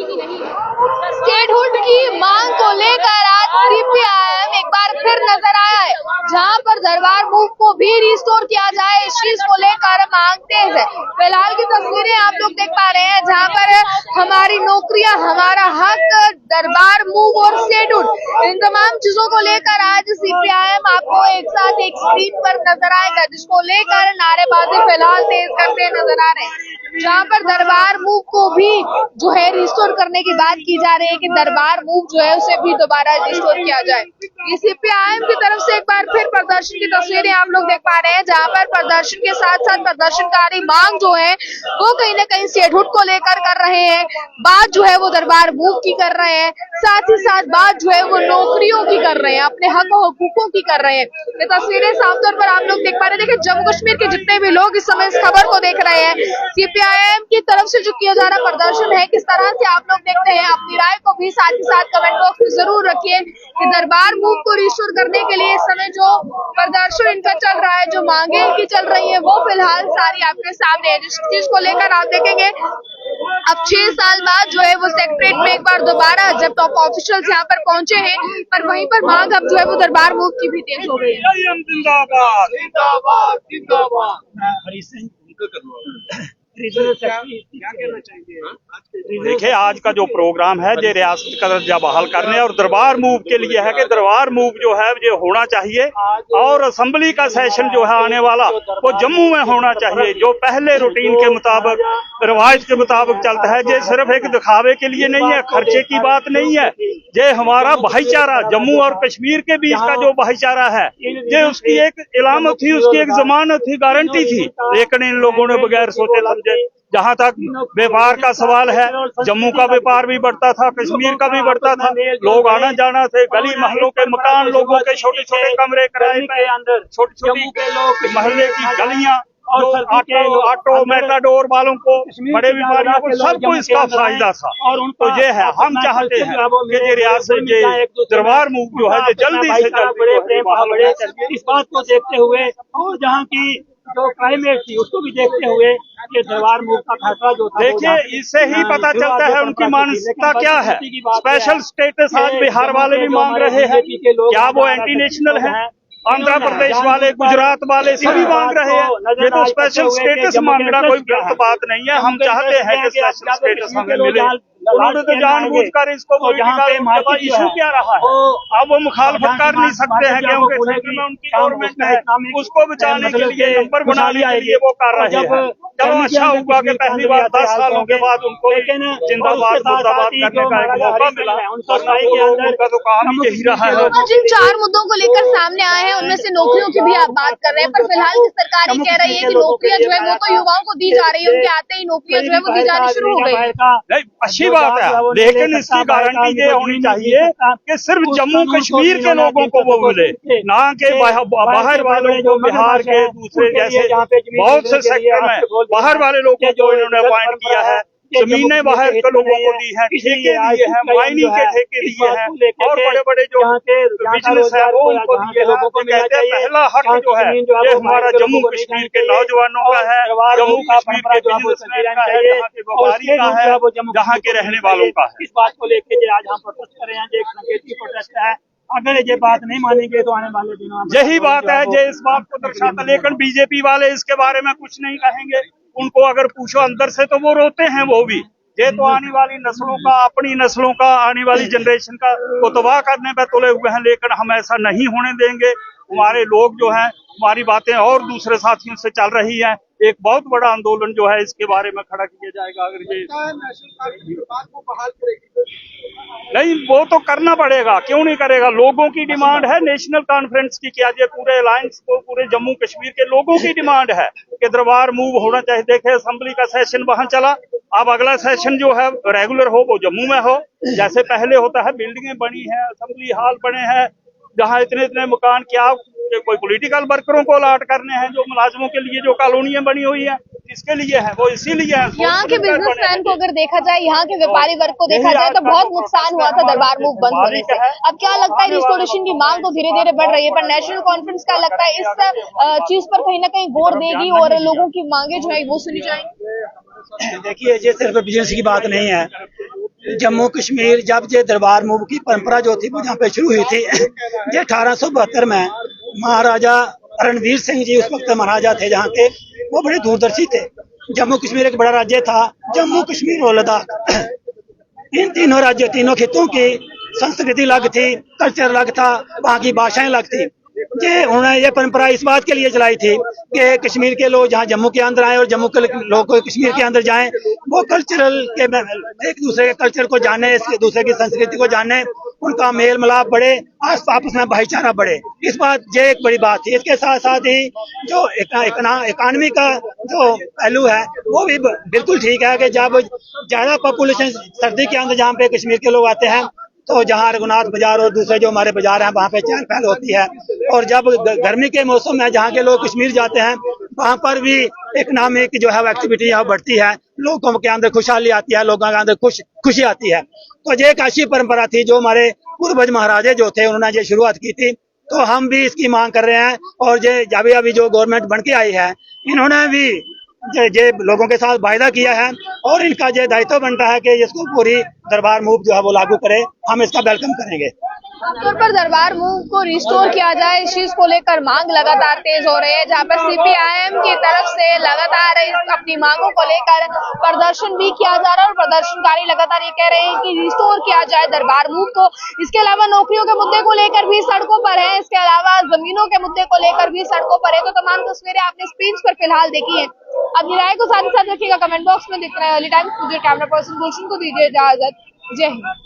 Statehood की मांग को लेकर आज सीपीआईएम एक बार फिर नजर आया है, जहां पर दरबार मूव को भी रिस्टोर किया जाए, इस चीज को लेकर मांग तेज है। फिलहाल की तस्वीरें आप लोग देख पा रहे हैं, जहां पर हमारी नौकरियां, हमारा हक, दरबार मूव और स्टेटहुड, इन तमाम चीजों को लेकर आज सीपीआईएम आपको एक साथ एक स्क्रीन पर नजर आएगा, जिसको लेकर नारेबाजी फिलहाल तेज करते नजर आ रहे हैं। जहाँ पर दरबार मूव को भी जो है रिस्टोर करने की बात की जा रही है कि दरबार मूव जो है उसे भी दोबारा रिस्टोर किया जाए। ये सीपीआईएम की तरफ से एक बार फिर प्रदर्शन की तस्वीरें आप लोग देख पा रहे हैं, जहाँ पर प्रदर्शन के साथ साथ प्रदर्शनकारी मांग जो है वो कहीं न कहीं स्टेटहुड को लेकर कर रहे हैं, बात जो है वो दरबार मूव की कर रहे हैं, साथ ही साथ बात जो है वो नौकरियों की कर रहे हैं, अपने हक और हुकूकों की कर रहे हैं। ये तस्वीरें साफ तौर पर आप लोग देख पा रहे हैं। देखिए, जम्मू कश्मीर के जितने भी लोग इस समय इस खबर को देख रहे हैं, सीपीआईएम की तरफ से जो किया जा रहा प्रदर्शन है, किस तरह से आप लोग देखते हैं, अपनी राय को भी साथ ही साथ कमेंट बॉक्स में जरूर रखिए कि दरबार मूव को रिस्टोर करने के लिए इस समय जो प्रदर्शन इनका चल रहा है, जो मांगे इनकी चल रही है, वो फिलहाल सारी आपके सामने है। जिस चीज को लेकर आप देखेंगे, अब 6 साल बाद जो है वो सेक्रेटरीट में एक बार दोबारा जब टॉप ऑफिशियल्स यहाँ पर पहुंचे हैं, पर वहीं पर मांग अब जो है वो दरबार मूव की भी तेज हो गई है। जिंदाबाद जिंदाबाद जिंदाबाद। हरी सिंह क्या कहना चाहिए? देखिए, आज का जो प्रोग्राम है ये रियासत का दर्जा बहाल करने और दरबार मूव के लिए है कि दरबार मूव जो है ये होना चाहिए, और असेंबली का सेशन जो है आने वाला वो जम्मू में होना चाहिए, जो पहले रूटीन के मुताबिक, रिवाज के मुताबिक चलता है। ये सिर्फ एक दिखावे के लिए नहीं है, खर्चे की बात नहीं है, ये हमारा भाईचारा, जम्मू और कश्मीर के बीच का जो भाईचारा है, ये उसकी एक इलामत थी, उसकी एक जमानत थी, गारंटी थी। लेकिन इन लोगों ने बगैर सोचे समझे, जहाँ तक व्यापार का सवाल है, जम्मू का व्यापार भी बढ़ता था, कश्मीर का भी बढ़ता था, लोग आना जाना थे, गली महलों के मकान, लोगों के छोटे छोटे कमरे किराए के अंदर, छोटी छोटी मोहल्ले की गलियां, ऑटो मेटाडोर वालों को, बड़े व्यापारियों को, सबको इसका फायदा था। तो ये है, हम चाहते हैं कि ये रियासत, ये दरबार मूव जो है जल्दी से जल्दी, इस बात को देखते हुए और जहाँ की जो क्लाइमेट थी उसको भी देखते हुए ये दरबार मूव का फैसला जो था, देखिए इससे ही पता चलता है उनकी मानसिकता क्या है। स्पेशल स्टेटस आज बिहार वाले भी मांग रहे हैं, क्या वो एंटी नेशनल है? आंध्र प्रदेश वाले, गुजरात वाले सभी मांग रहे हैं। ये तो स्पेशल स्टेटस मांगना कोई गलत बात नहीं है, हम चाहते हैं कि स्पेशल स्टेटस हमें मिले। उन्होंने तो जानबूझकर इसको इशू क्या रहा है, अब वो मुखालफत कर नहीं सकते हैं, क्योंकि में उनकी गवर्नमेंट है, उसको बचाने के लिए, नंबर बनाने के लिए वो कर रहे हैं। चलो अच्छा हुआ कि पहली बार 10 सालों के बाद उनको जिंदाबाद मुर्दाबाद करने का एक मौका मिला, उनका तो काम ही यही रहा है। जिन 4 मुद्दों को लेकर सामने आए हैं उनमें से नौकरियों की भी आप बात कर रहे हैं, पर फिलहाल की सरकार ये कह रही है कि नौकरियां जो है वो तो युवाओं को दी जा रही है, उनके आते ही नौकरियां जो है वो दी जानी शुरू हो गई। अच्छी बात है, लेकिन इसकी गारंटी ये होनी चाहिए कि सिर्फ जम्मू कश्मीर के लोगों को वो मिले, ना कि बाहर वालों को, बिहार के दूसरे जैसे बहुत से सेक्टर में बाहर वाले लोगों को इन्होंने अपॉइंट किया है, जमीनें बाहर के लोगों को दी है, ठेके दिए हैं, माइनिंग के ठेके दिए हैं, और बड़े बड़े जो बिजनेस है वो उनको दिए हैं। तो कहते हैं पहला हक जो है ये हमारा जम्मू कश्मीर के नौजवानों का है, जम्मू कश्मीर के बिजनेसमैन का है, यहाँ के व्यापारी का है, यहाँ के रहने वालों का है। इस बात को लेकर आज हम प्रोटेस्ट कर रहे हैं, एक संकेत की प्रोटेस्ट है। अगर ये बात नहीं मानेंगे तो आने वाले दिनों में यही बात है, जो इस बात को दर्शाता। लेकिन बीजेपी वाले इसके बारे में कुछ नहीं कहेंगे, उनको अगर पूछो अंदर से तो वो रोते हैं। वो भी ये तो आने वाली नस्लों का, अपनी नस्लों का, आने वाली जनरेशन का वो तबाह करने पर तुले हुए हैं, लेकिन हम ऐसा नहीं होने देंगे। हमारे लोग जो हैं, हमारी बातें और दूसरे साथियों से चल रही हैं, एक बहुत बड़ा आंदोलन जो है इसके बारे में खड़ा किया जाएगा। अगर ये नहीं, वो तो करना पड़ेगा, क्यों नहीं करेगा। लोगों की डिमांड है नेशनल कॉन्फ्रेंस की, क्या ये पूरे अलायंस को, पूरे जम्मू कश्मीर के लोगों की डिमांड है कि दरबार मूव होना चाहिए। देखे असेंबली का सेशन वहां चला, अब अगला सेशन जो है रेगुलर हो वो जम्मू में हो, जैसे पहले होता है। बिल्डिंगें बनी है, असेंबली हॉल बने हैं, जहाँ इतने इतने मकान, क्या कोई पॉलिटिकल वर्करों को अलाट करने हैं, जो मुलाजमों के लिए जो कॉलोनियां बनी हुई हैं, इसके लिए है वो, इसीलिए है। यहाँ के बिजनेसमैन को अगर देखा जाए, यहाँ के व्यापारी वर्ग को देखा जाए तो बहुत नुकसान हुआ था दरबार मूव बंद होने से। अब क्या लगता है, रिस्टोरेशन की मांग तो धीरे धीरे बढ़ रही है, पर नेशनल कॉन्फ्रेंस का लगता है इस चीज पर कहीं ना कहीं गौर देगी और लोगों की मांगे जो है वो सुनी जाएंगी। देखिए, ये सिर्फ बिजनेस की बात नहीं है, जम्मू कश्मीर जब ये दरबार मूव की परंपरा जो थी वो यहाँ पे शुरू हुई थी, ये 1872 में महाराजा रणवीर सिंह जी उस वक्त महाराजा थे जहाँ के, वो बड़े दूरदर्शी थे। जम्मू कश्मीर एक बड़ा राज्य था, जम्मू कश्मीर और लद्दाख, इन तीनों राज्यों तीनों खितों की संस्कृति अलग थी, कल्चर अलग था, वहाँ की भाषाएं अलग थी। ये उन्होंने ये परंपरा इस बात के लिए चलाई थी कि कश्मीर के लोग जहाँ जम्मू के अंदर आए और जम्मू के लोग कश्मीर के अंदर जाएं, वो कल्चरल के एक दूसरे के कल्चर को जाने, एक दूसरे की संस्कृति को जाने, उनका मेल मिलाप बढ़े, आपस में भाईचारा बढ़े। इस बात ये एक बड़ी बात थी। इसके साथ साथ ही जो इकोनॉमी का जो पहलू है वो भी बिल्कुल ठीक है कि जब ज्यादा पॉपुलेशन सर्दी के अंदर जहाँ पे कश्मीर के लोग आते हैं तो जहाँ रघुनाथ बाजार और दूसरे जो हमारे बाजार हैं वहाँ पे चहल पहल होती है, और जब गर्मी के मौसम में जहाँ के लोग कश्मीर जाते हैं वहाँ पर भी इकोनॉमिक जो है वो एक्टिविटी यहाँ बढ़ती है, लोगों के अंदर खुशहाली आती है, लोगों के अंदर खुशी आती है। तो ये एक ऐसी परंपरा थी जो हमारे पूर्वज महाराजे जो थे उन्होंने ये शुरुआत की थी, तो हम भी इसकी मांग कर रहे हैं। और ये अभी जो गवर्नमेंट बन के आई है इन्होंने भी ये लोगों के साथ वायदा किया है और इनका ये दायित्व बनता है कि इसको पूरी दरबार मूव जो है वो लागू करे। हम इसका वेलकम करेंगे। आमतौर पर दरबार मूव को रिस्टोर किया जाए, इस चीज को लेकर मांग लगातार तेज हो रही है, जहाँ पर सीपीआईएम की तरफ से लगातार अपनी मांगों को लेकर प्रदर्शन भी किया जा रहा है और प्रदर्शनकारी लगातार ये कह रहे हैं कि रिस्टोर किया जाए दरबार मूव को। इसके अलावा नौकरियों के मुद्दे को लेकर भी सड़कों पर है, इसके अलावा जमीनों के मुद्दे को लेकर भी सड़कों पर है। तो तमाम तस्वीरें आपने स्क्रीन पर फिलहाल देखी है। अपनी राय को साथ ही साथ रखिएगा कमेंट बॉक्स में। दिख रहा है अर्ली टाइम्स, कैमरा पर्सन गुलशन को दीजिए इजाजत। जय हिंद।